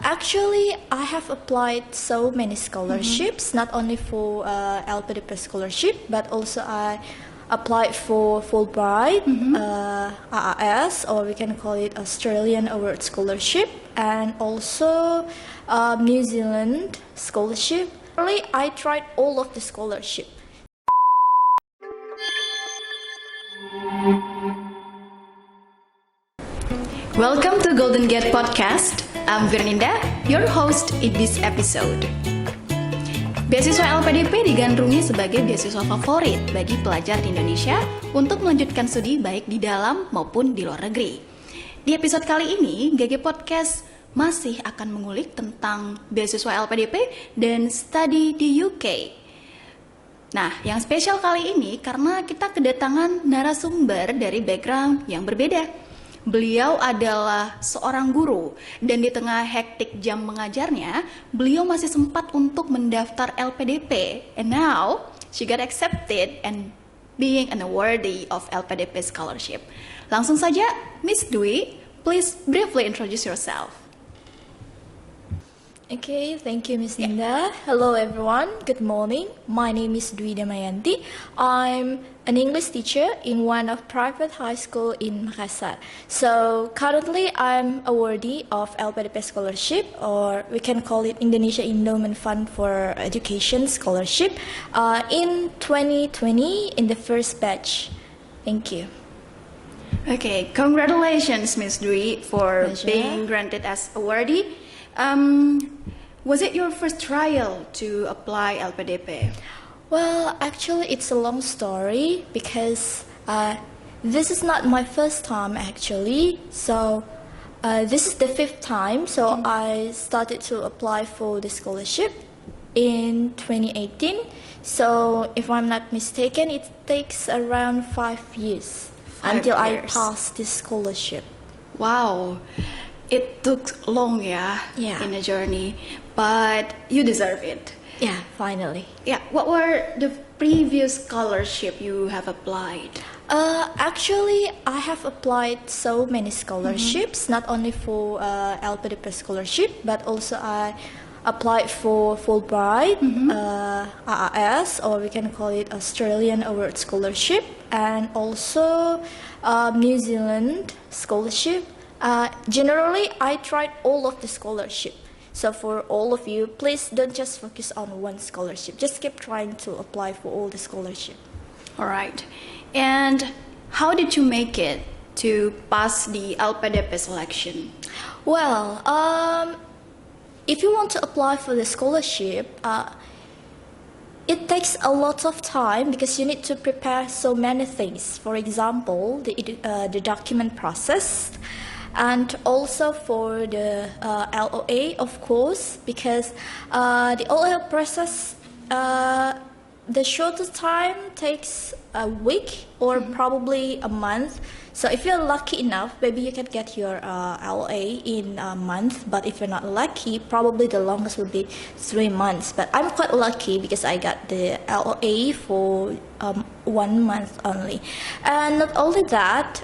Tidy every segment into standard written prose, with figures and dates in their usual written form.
Actually, I have applied so many scholarships, not only for LPDP scholarship, but also I applied for Fulbright, AAS, or we can call it Australian Award Scholarship, and also New Zealand scholarship. Really, I tried all of the scholarship. Welcome to Golden Gate Podcast. I'm Fernanda, your host in this episode. Beasiswa LPDP digandrungi sebagai beasiswa favorit bagi pelajar di Indonesia untuk melanjutkan studi baik di dalam maupun di luar negeri. Di episode kali ini, GG Podcast masih akan mengulik tentang beasiswa LPDP dan studi di UK. Nah, yang spesial kali ini karena kita kedatangan narasumber dari background yang berbeda. Beliau adalah seorang guru dan di tengah hektik jam mengajarnya, beliau masih sempat untuk mendaftar LPDP. And now, she got accepted and being an awardee of LPDP scholarship. Langsung saja, Miss Dwi, please briefly introduce yourself. Okay, thank you, Miss Linda. Hello, everyone. Good morning. My name is Dwi Damayanti. I'm an English teacher in one of private high school in Bahasa. So currently, I'm awardee of LPDP scholarship, or we can call it Indonesia Endowment Fund for Education scholarship, in 2020 in the first batch. Thank you. Okay, congratulations, Miss Dwi, for Pleasure. being granted as awardee. Was it your first trial to apply LPDP? Well, actually, it's a long story because this is not my first time actually. So this is the fifth time. So I started to apply for the scholarship in 2018. So if I'm not mistaken, it takes around 5 years until I pass this scholarship. Wow, it took long, yeah, in a journey, but you deserve it. Yeah, finally. Yeah, what were the previous scholarship you have applied? Actually, I have applied so many scholarships, not only for LPDP scholarship, but also I applied for Fulbright, AAS, or we can call it Australian Award Scholarship, and also New Zealand scholarship. Generally, I tried all of the scholarship. So for all of you, please don't just focus on one scholarship. Just keep trying to apply for all the scholarship. All right. And how did you make it to pass the LPDP selection? Well, if you want to apply for the scholarship, it takes a lot of time because you need to prepare so many things. For example, the document process. And also for the LOA, of course, because the LOA process, the shortest time takes a week or probably a month. So if you're lucky enough, maybe you can get your LOA in a month. But if you're not lucky, probably the longest will be 3 months. But I'm quite lucky because I got the LOA for 1 month only. And not only that,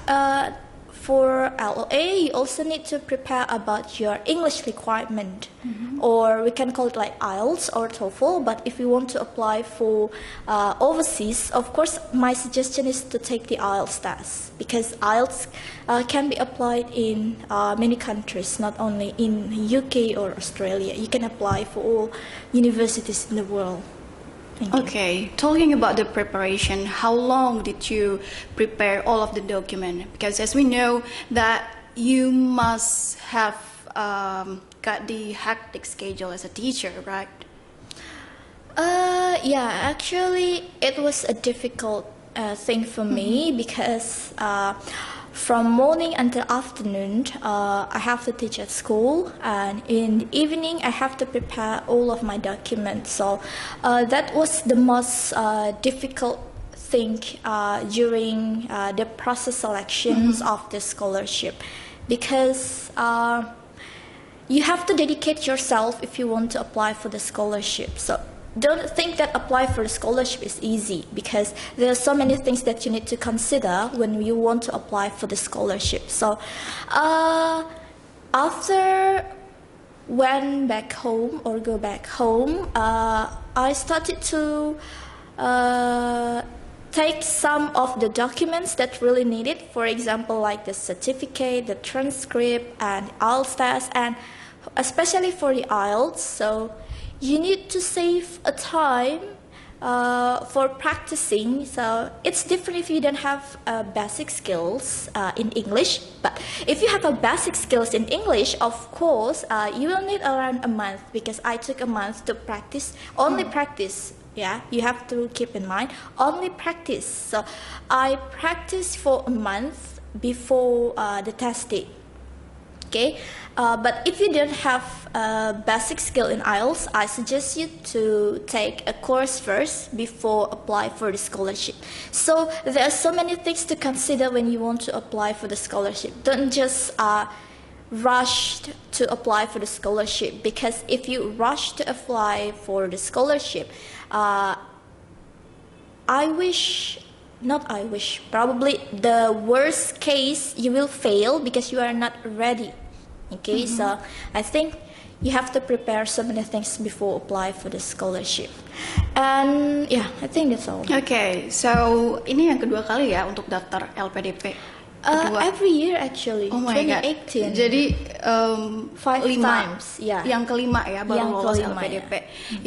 for LOA, you also need to prepare about your English requirement, or we can call it like IELTS or TOEFL. But if you want to apply for overseas, of course, my suggestion is to take the IELTS test because IELTS can be applied in many countries, not only in UK or Australia. You can apply for all universities in the world. Okay, talking about the preparation, how long did you prepare all of the document? Because as we know that you must have got the hectic schedule as a teacher, right? Yeah, actually, it was a difficult thing for me because from morning until afternoon, I have to teach at school, and in the evening, I have to prepare all of my documents. So that was the most difficult thing during the process selections of the scholarship, because you have to dedicate yourself if you want to apply for the scholarship. So don't think that apply for a scholarship is easy, because there are so many things that you need to consider when you want to apply for the scholarship. So after went back home or go back home, I started to take some of the documents that really needed, for example, like the certificate, the transcript, and IELTS test, and especially for the IELTS. So you need to save a time for practicing. So it's different if you don't have basic skills in English, but if you have a basic skills in English, of course you will need around a month, because I took a month to practice, only practice. Yeah, you have to keep in mind, only practice. So I practiced for a month before the test date. Okay, but if you don't have a basic skill in IELTS, I suggest you to take a course first before apply for the scholarship. So there are so many things to consider when you want to apply for the scholarship. Don't just rush to apply for the scholarship, because if you rush to apply for the scholarship, probably the worst case, you will fail because you are not ready. Okay, so I think you have to prepare so many things before apply for the scholarship. And yeah, I think that's all. Okay, so ini yang kedua kali ya untuk daftar LPDP. Every year actually. Oh my 2018. God. Jadi 5 times. Ya. Yang kelima ya baru Yang lolos kelima, LPDP.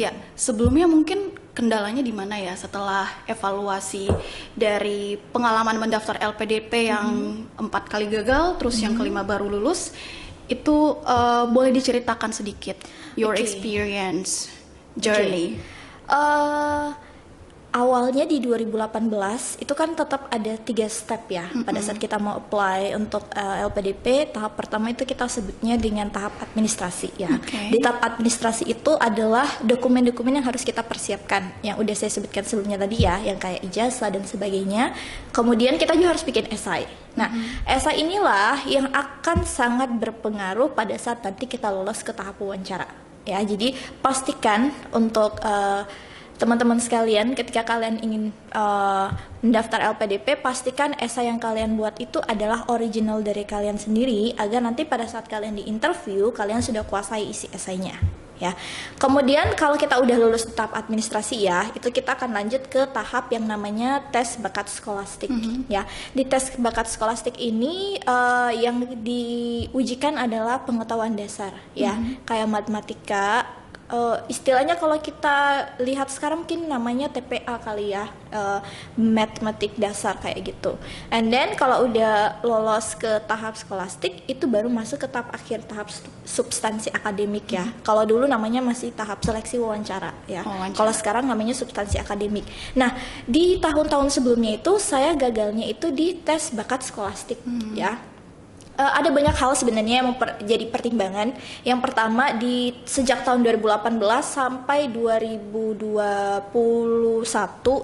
Ya, sebelumnya mungkin kendalanya di mana ya setelah evaluasi dari pengalaman mendaftar LPDP yang 4 kali gagal, terus yang kelima baru lulus. Itu boleh diceritakan sedikit your experience journey. Awalnya di 2018 itu kan tetap ada 3 step ya pada saat kita mau apply untuk LPDP. Tahap pertama itu kita sebutnya dengan tahap administrasi ya. Di tahap administrasi itu adalah dokumen-dokumen yang harus kita persiapkan, yang udah saya sebutkan sebelumnya tadi ya, yang kayak ijazah dan sebagainya. Kemudian kita juga harus bikin esai. Nah, esai inilah yang akan sangat berpengaruh pada saat nanti kita lolos ke tahap wawancara ya. Jadi pastikan untuk teman-teman sekalian, ketika kalian ingin mendaftar LPDP, pastikan esai yang kalian buat itu adalah original dari kalian sendiri, agar nanti pada saat kalian di-interview, kalian sudah kuasai isi esainya. Ya. Kemudian kalau kita udah lulus tahap administrasi ya, itu kita akan lanjut ke tahap yang namanya tes bakat skolastik. Ya. Di tes bakat skolastik ini yang diujikan adalah pengetahuan dasar ya, kayak matematika. Istilahnya kalau kita lihat sekarang mungkin namanya TPA kali ya, matematik dasar kayak gitu. And then kalau udah lolos ke tahap skolastik, itu baru masuk ke tahap akhir, tahap substansi akademik ya. Kalau dulu namanya masih tahap seleksi wawancara ya. Kalau sekarang namanya substansi akademik. Nah, di tahun-tahun sebelumnya itu saya gagalnya itu di tes bakat skolastik ya. Ada banyak hal sebenarnya yang jadi pertimbangan. Yang pertama, sejak tahun 2018 sampai 2021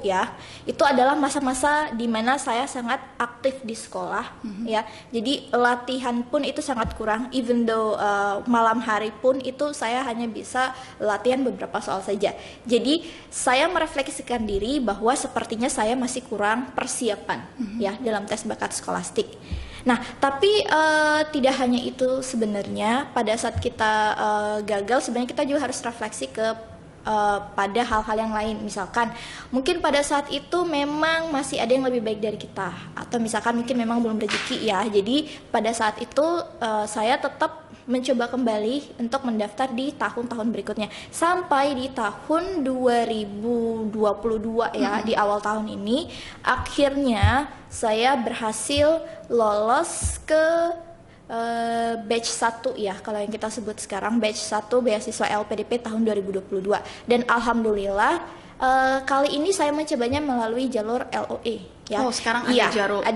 ya, itu adalah masa-masa di mana saya sangat aktif di sekolah ya. Jadi latihan pun itu sangat kurang, even though malam hari pun itu saya hanya bisa latihan beberapa soal saja. Jadi saya merefleksikan diri bahwa sepertinya saya masih kurang persiapan ya dalam tes bakat skolastik. Nah, tapi tidak hanya itu sebenarnya. Pada saat kita gagal, sebenarnya kita juga harus refleksi pada hal-hal yang lain. Misalkan, mungkin pada saat itu memang masih ada yang lebih baik dari kita, atau misalkan mungkin memang belum rezeki ya. Jadi pada saat itu saya tetap mencoba kembali untuk mendaftar di tahun-tahun berikutnya sampai di tahun 2022 ya, di awal tahun ini akhirnya saya berhasil lolos ke batch 1 ya, kalau yang kita sebut sekarang batch 1 beasiswa LPDP tahun 2022. Dan alhamdulillah kali ini saya mencobanya melalui jalur LOE ya. Oh, sekarang ada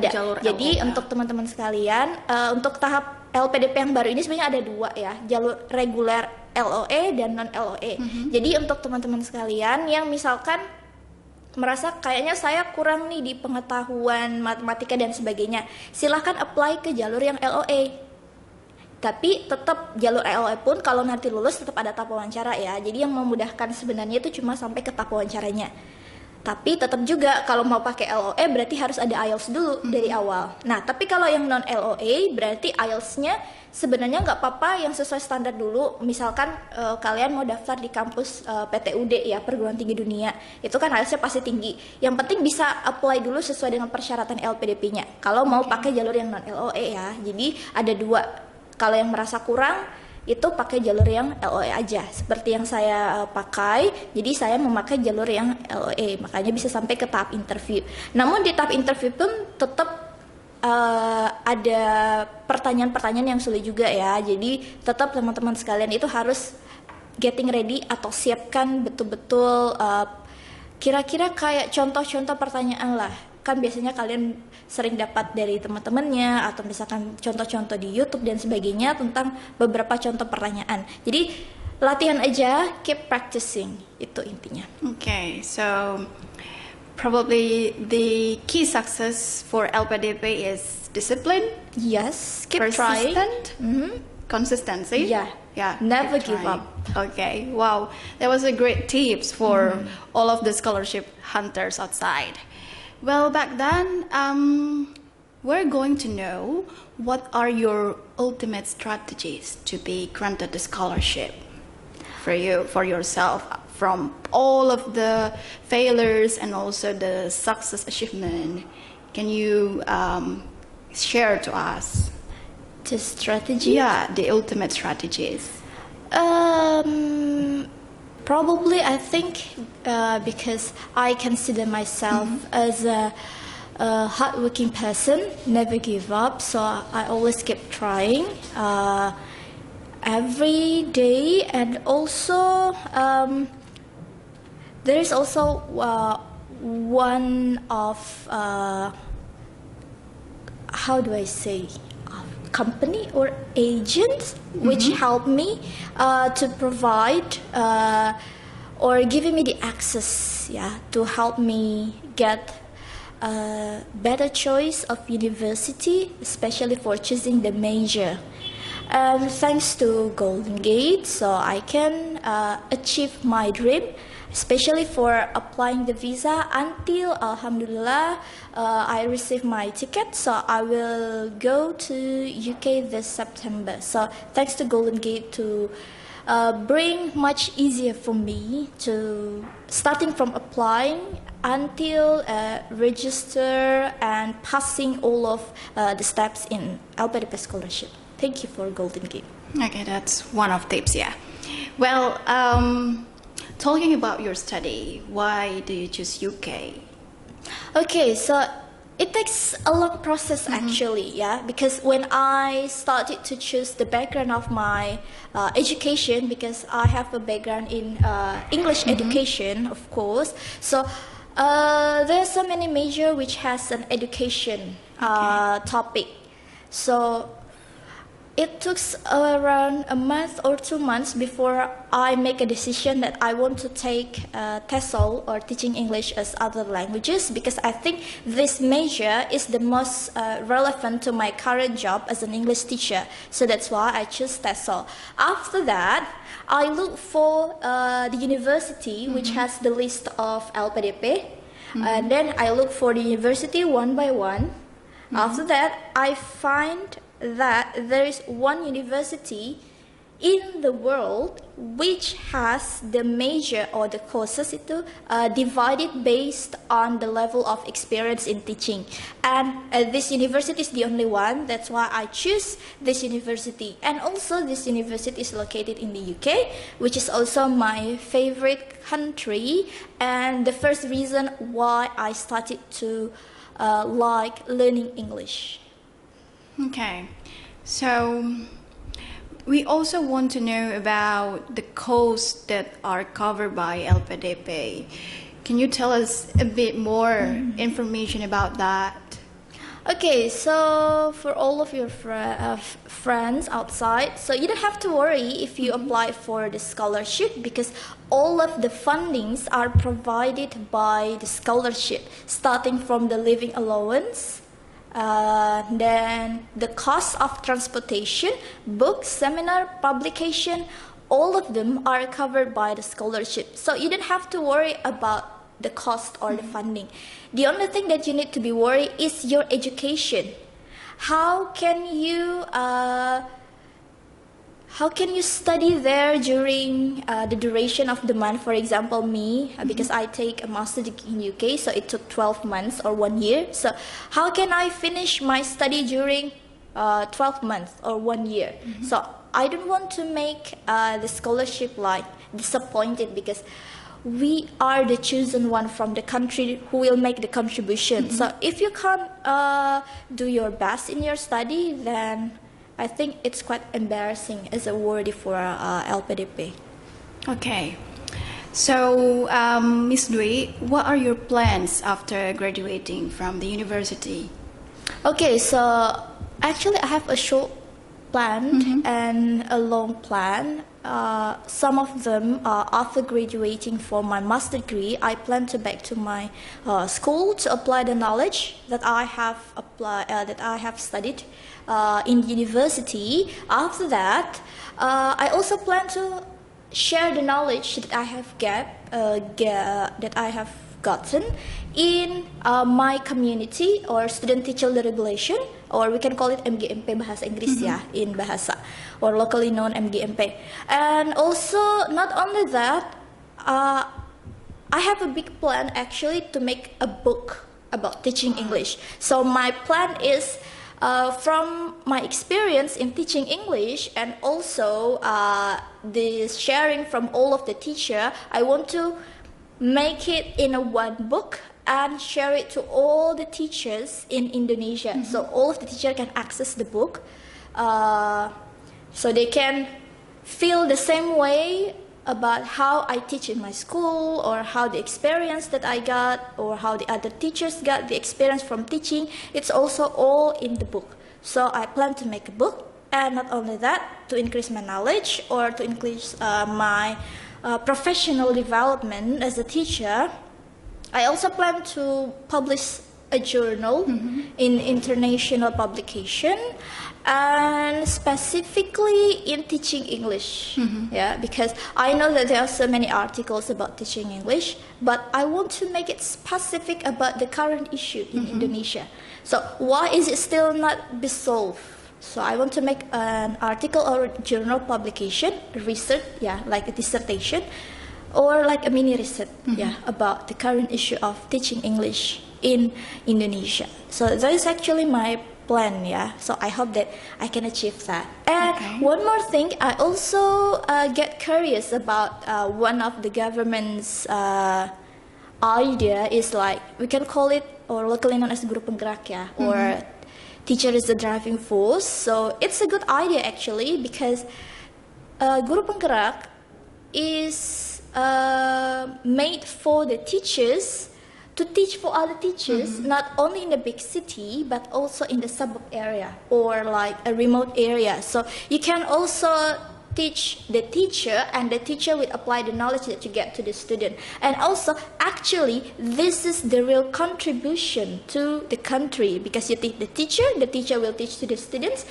jalur Jadi LOE. untuk teman-teman sekalian, untuk tahap LPDP yang baru ini sebenarnya ada 2 ya, jalur reguler LOE dan non LOE. Jadi untuk teman-teman sekalian yang misalkan merasa kayaknya saya kurang nih di pengetahuan matematika dan sebagainya, silahkan apply ke jalur yang LOE. Tapi tetap jalur LOE pun kalau nanti lulus tetap ada tahap wawancara ya. Jadi yang memudahkan sebenarnya itu cuma sampai ke tahap wawancaranya. Tapi tetap juga kalau mau pakai LOE berarti harus ada IELTS dulu dari awal. Nah, tapi kalau yang non LOE berarti IELTS-nya sebenarnya nggak apa-apa yang sesuai standar dulu. Misalkan kalian mau daftar di kampus PTUD ya, perguruan tinggi dunia, itu kan harusnya pasti tinggi. Yang penting bisa apply dulu sesuai dengan persyaratan LPDP-nya. Kalau mau pakai jalur yang non LOE ya. Jadi ada dua. Kalau yang merasa kurang itu pakai jalur yang LOE aja, seperti yang saya pakai. Jadi saya memakai jalur yang LOE, makanya bisa sampai ke tahap interview. Namun di tahap interview pun tetap ada pertanyaan-pertanyaan yang sulit juga ya. Jadi tetap teman-teman sekalian itu harus getting ready atau siapkan betul-betul kira-kira kayak contoh-contoh pertanyaan lah. Kan biasanya kalian sering dapat dari teman-temannya atau misalkan contoh-contoh di YouTube dan sebagainya tentang beberapa contoh pertanyaan. Jadi latihan aja, keep practicing, itu intinya. Okay, so probably the key success for LPDP is discipline. Yes, keep trying. Consistency. Yeah. Never give up. Okay, wow. That was a great tips for all of the scholarship hunters outside. Well, back then, we're going to know what are your ultimate strategies to be granted the scholarship for yourself, from all of the failures and also the success achievement. Can you share to us the strategy? Yeah, the ultimate strategies. Probably I think because I consider myself as a hardworking person, never give up, so I always keep trying every day. And also there is also one of how do I say, company or agents which help me to provide or giving me the access to help me get a better choice of university, especially for choosing the major. Thanks to Golden Gate, so I can achieve my dream, especially for applying the visa until Alhamdulillah I receive my ticket, so I will go to UK this September. So thanks to Golden Gate to bring much easier for me to starting from applying until register and passing all of the steps in LPDP scholarship. Thank you for Golden Gate. Okay, that's one of tips, yeah. Well, talking about your study, why do you choose UK? Okay, so it takes a long process actually, because when I started to choose the background of my education, because I have a background in English education, of course, so there are so many major which has an education topic. So it took around a month or 2 months before I make a decision that I want to take TESOL or teaching English as other languages, because I think this major is the most relevant to my current job as an English teacher. So that's why I choose TESOL. After that, I look for the university which has the list of LPDP, and then I look for the university one by one. After that, I find that there is one university in the world which has the major or the courses itu divided based on the level of experience in teaching, and this university is the only one. That's why I choose this university. And also this university is located in the UK, which is also my favorite country, and the first reason why I started to like learning English. Okay, so we also want to know about the costs that are covered by LPDP. Can you tell us a bit more information about that? Okay, so for all of your friends outside, so you don't have to worry if you apply for the scholarship, because all of the fundings are provided by the scholarship, starting from the living allowance, then the cost of transportation, books, seminar, publication, all of them are covered by the scholarship. So you don't have to worry about the cost or the funding. The only thing that you need to be worried is your education. How can you how can you study there during the duration of the month? For example, me, because I take a master degree in UK, so it took 12 months or 1 year. So how can I finish my study during 12 months or 1 year? So I don't want to make the scholarship like disappointed, because we are the chosen one from the country who will make the contribution. So if you can't do your best in your study, then I think it's quite embarrassing as a worthy for LPDP. Okay. So, Miss Dwi, what are your plans after graduating from the university? Okay, so actually I have a short plan and a long plan. Some of them after graduating for my master degree, I plan to back to my school to apply the knowledge that I have studied in university. After that, I also plan to share the knowledge that I have gotten in my community or student teacher relation, or we can call it MGMP Bahasa Inggris ya, in Bahasa, or locally known MGMP. And also, not only that, I have a big plan actually to make a book about teaching English. So my plan is, from my experience in teaching English and also the sharing from all of the teacher, I want to make it in a one book and share it to all the teachers in Indonesia. So all of the teachers can access the book, so they can feel the same way about how I teach in my school, or how the experience that I got, or how the other teachers got the experience from teaching. It's also all in the book. So I plan to make a book, and not only that, to increase my knowledge or to increase my professional development as a teacher, I also plan to publish a journal in international publication, and specifically in teaching English. Yeah, because I know that there are so many articles about teaching English, but I want to make it specific about the current issue in Indonesia. So why is it still not be solved? So I want to make an article or journal publication, research, like a dissertation, or like a mini research, about the current issue of teaching English in Indonesia. So that is actually my plan, So I hope that I can achieve that. And one more thing, I also get curious about one of the government's idea is, like, we can call it, or locally known as guru penggerak, or teacher is the driving force. So it's a good idea actually, because guru penggerak is made for the teachers to teach for other teachers, not only in the big city, but also in the suburb area or like a remote area. So you can also teach the teacher, and the teacher will apply the knowledge that you get to the student. And also, actually, this is the real contribution to the country, because you teach the teacher will teach to the students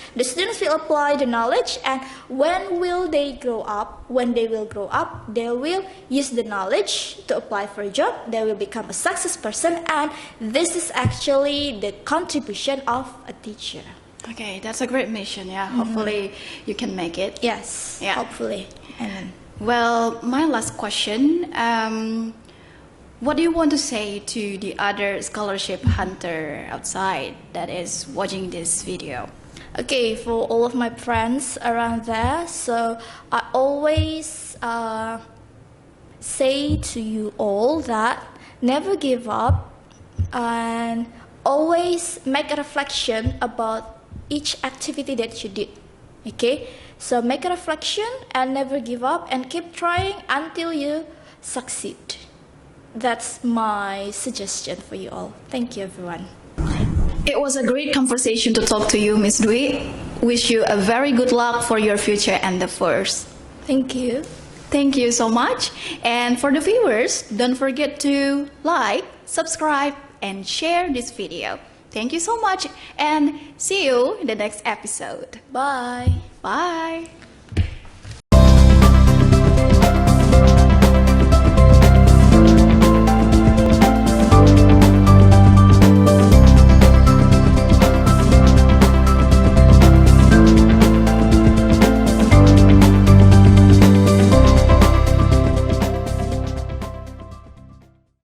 will apply the knowledge, and when they will grow up, they will use the knowledge to apply for a job, they will become a success person, and this is actually the contribution of a teacher. Okay, that's a great mission, Hopefully you can make it. Yes, hopefully. Amen. Well, my last question, what do you want to say to the other scholarship hunter outside that is watching this video? Okay, for all of my friends around there, so I always say to you all that never give up, and always make a reflection about each activity that you did. Okay, so make a reflection and never give up, and keep trying until you succeed. That's my suggestion for you all. Thank you, everyone. It was a great conversation to talk to you, Miss Dwi. Wish you a very good luck for your future endeavors. Thank you. Thank you so much. And for the viewers, don't forget to like, subscribe, and share this video. Thank you so much, and see you in the next episode. Bye. Bye.